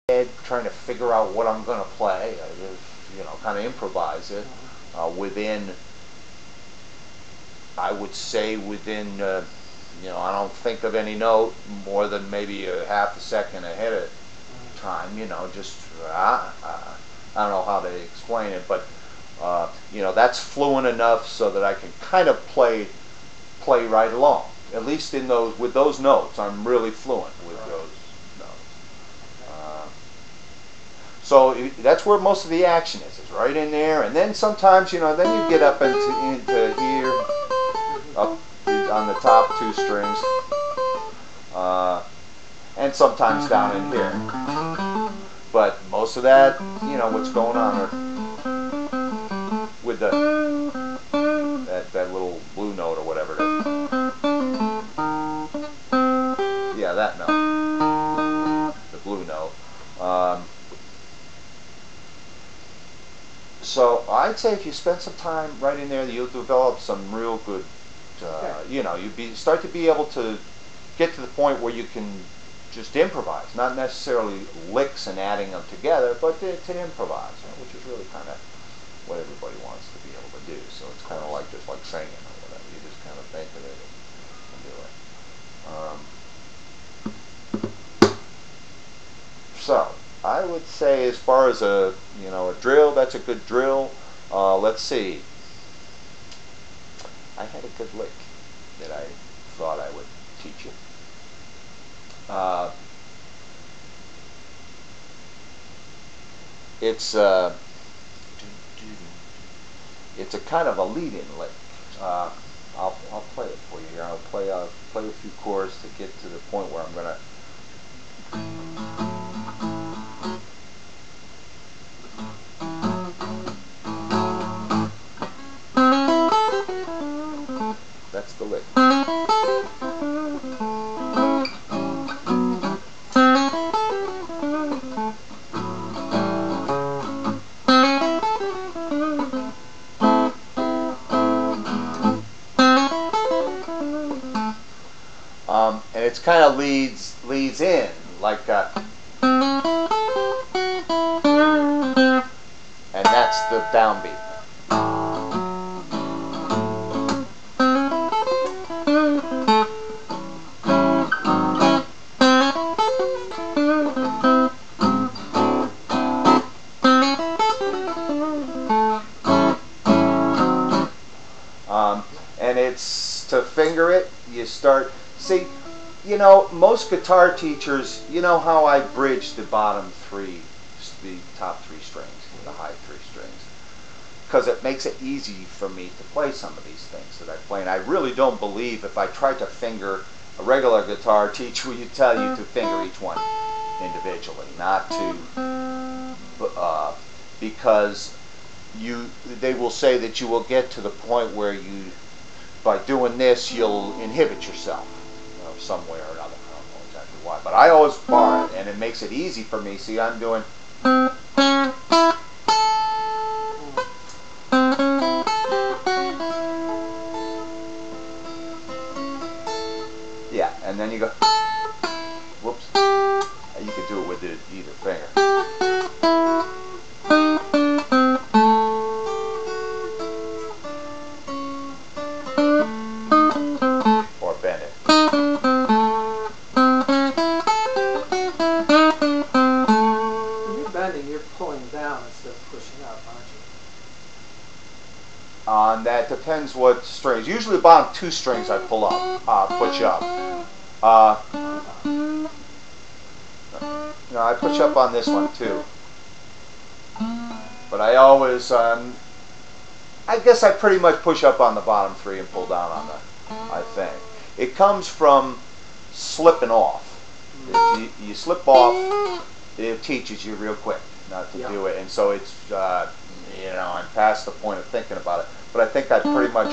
head trying to figure out what I'm going to play. I just, kind of improvise it within, I would say within, I don't think of any note more than maybe a half a second ahead of time, just, I don't know how to explain it, but, that's fluent enough so that I can kind of play right along. At least with those notes, I'm really fluent with those notes. So that's where most of the action is right in there. And then sometimes, then you get up into here, up on the top 2 strings, and sometimes down in here. But most of that, what's going on with that little blue note or whatever it is. Yeah, that note, the blue note. So I'd say if you spend some time right in there, you'll develop some real good, you start to be able to get to the point where you can just improvise, not necessarily licks and adding them together, but to improvise, which is really kind of what everybody wants to be able to do. So it's kind of like just like singing or whatever. You just kind of think of it and do it. So I would say, as far as a drill, that's a good drill. Let's see. I had a good lick that I thought I would teach you. It's a kind of a lead-in lick. I'll play it for you here. I'll play a few chords to get to the point where I'm going to. That's the lick. And it's kind of leads in like that, and that's the downbeat. And it's to finger it. You start. See, most guitar teachers, how I bridge the bottom 3, the top 3 strings, the high 3 strings, because it makes it easy for me to play some of these things that I play. And I really don't believe if I tried to finger, a regular guitar teacher would tell you to finger each one individually, not to, because they will say that you will get to the point where by doing this, you'll inhibit yourself. Some way or another. I don't know exactly why, but I always bar it, and it makes it easy for me. See, I'm doing. Yeah, and then you go. Whoops. You could do it with either finger. Or bend it. That depends what strings. Usually the bottom 2 strings I pull up, push up. I push up on this one too. But I always, I guess I pretty much push up on the bottom 3 and pull down on I think. It comes from slipping off. If you slip off, it teaches you real quick not to do it. And so it's, I'm past the point of thinking about it. But I think I'd pretty much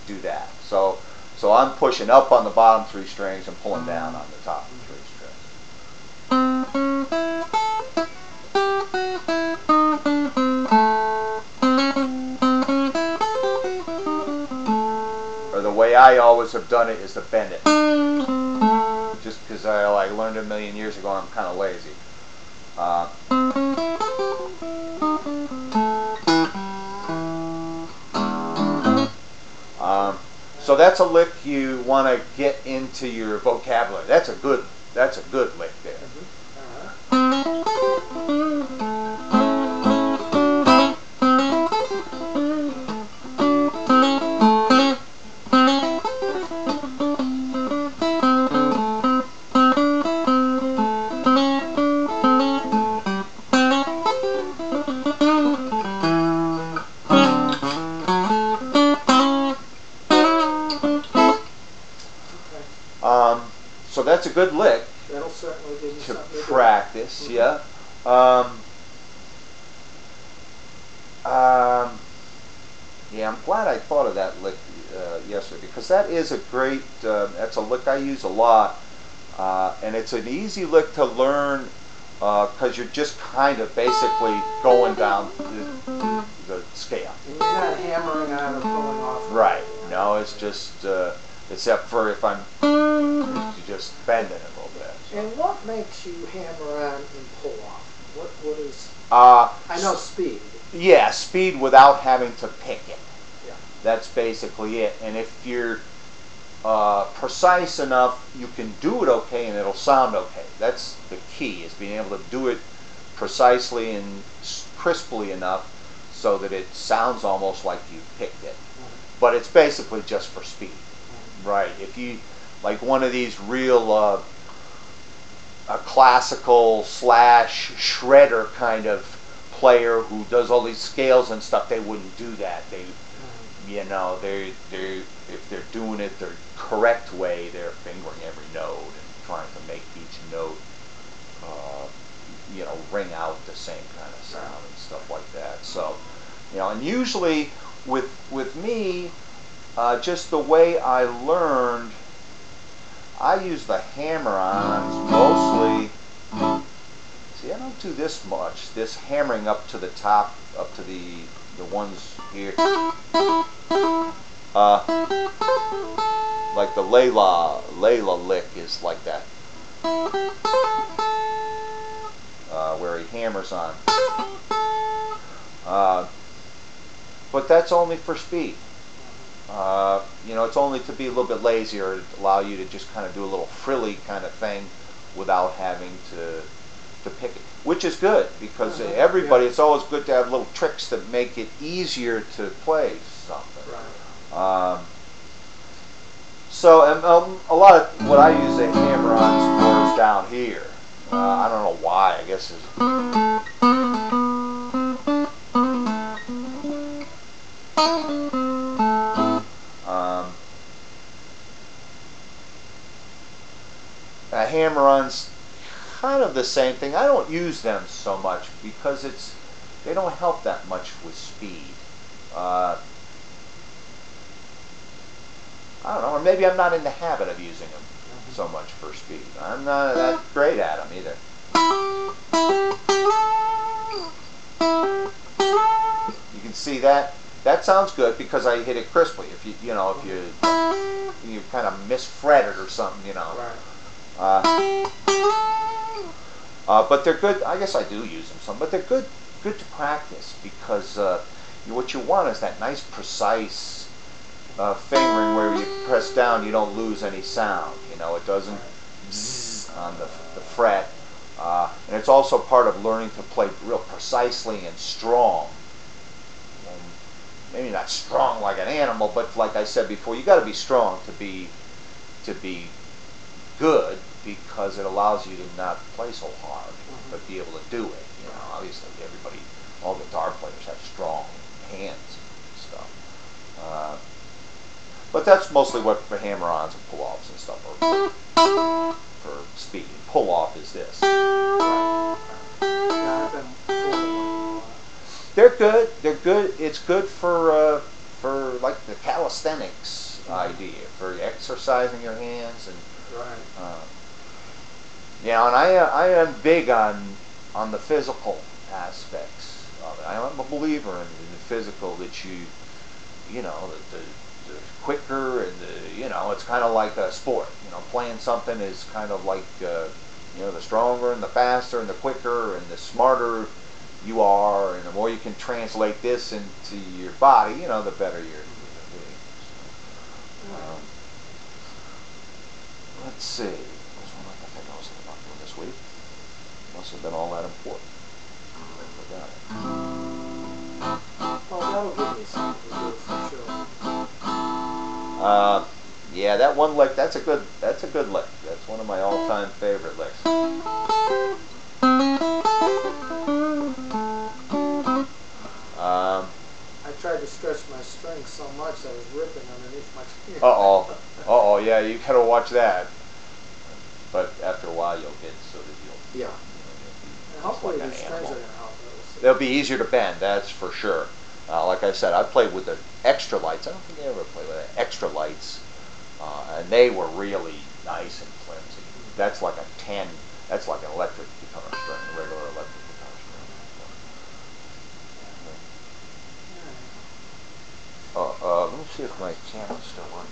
do that. So I'm pushing up on the bottom 3 strings and pulling down on the top 3 strings. Or the way I always have done it is to bend it. Just because I like learned a million years ago and I'm kind of lazy. So that's a lick you want to get into your vocabulary. That's a good lick there. So that's a good lick. That'll certainly give you to something to practice. do. Yeah. Yeah, I'm glad I thought of that lick yesterday, because that is a great. That's a lick I use a lot, and it's an easy lick to learn because you're just kind of basically going down the scale. And you're not hammering on or pulling off. Right. No, it's just except for if I'm just bending it a little bit. So. And what makes you hammer on and pull off? What is? I know speed. Yeah, speed without having to pick it. Yeah. That's basically it. And if you're precise enough, you can do it okay and it'll sound okay. That's the key, is being able to do it precisely and crisply enough so that it sounds almost like you picked it. But it's basically just for speed. Right. If you, like one of these real a classical / shredder kind of player who does all these scales and stuff, they wouldn't do that. They, you know, if they're doing it the correct way, they're fingering every note and trying to make each note, you know, ring out the same kind of sound and stuff like that. So, you know, and usually with me, just the way I learned, I use the hammer-ons mostly. See, I don't do this much. This hammering up to the top, up to the ones here. Like the Layla lick is like that, where he hammers on. But that's only for speed. You know, it's only to be a little bit lazier, to allow you to just kind of do a little frilly kind of thing without having to pick it, which is good, because everybody, it's always good to have little tricks that make it easier to play something. Right. So a lot of what I use the hammer-ons for is down here. I don't know why. I guess it's hammer-ons, kind of the same thing. I don't use them so much because they don't help that much with speed. I don't know, or maybe I'm not in the habit of using them so much for speed. I'm not that great at them either. You can see that sounds good because I hit it crisply. If you kind of misfret it or something, you know. Right. But they're good. I guess I do use them some, but they're good to practice, because what you want is that nice precise fingering where you press down, you don't lose any sound. You know, it doesn't zzz on the fret. And it's also part of learning to play real precisely and strong. And maybe not strong like an animal, but like I said before, you got to be strong to be good, because it allows you to not play so hard, but be able to do it. You know, obviously all guitar players have strong hands and stuff. But that's mostly what the hammer-ons and pull-offs and stuff are for speed. Pull-off is this. They're good. They're good. It's good for like the calisthenics idea, for exercising your hands and. Right. Yeah, and I am big on the physical aspects of it. I am a believer in the physical, that you know, that quicker, and you know, it's kind of like a sport. You know, playing something is kind of like you know, the stronger and the faster and the quicker and the smarter you are, and the more you can translate this into your body, you know, the better you're going to be. So, let's see. There's one other thing I was thinking about doing this week. Must have been all that important. I forgot it. Oh, that'll give me something to do for sure. Yeah, that one lick. That's a good lick. That's one of my all-time favorite licks. I tried to stretch my string so much I was ripping underneath my finger. Uh-oh, yeah, you gotta watch that. But after a while you'll get so that you'll... Yeah. And hopefully these strings are going to help. They'll be easier to bend, that's for sure. Like I said, I played with the extra lights. I don't think I ever played with the extra lights. And they were really nice and flimsy. That's like a 10, that's like an electric guitar string, a regular electric guitar string. Let me see if my camera's still on.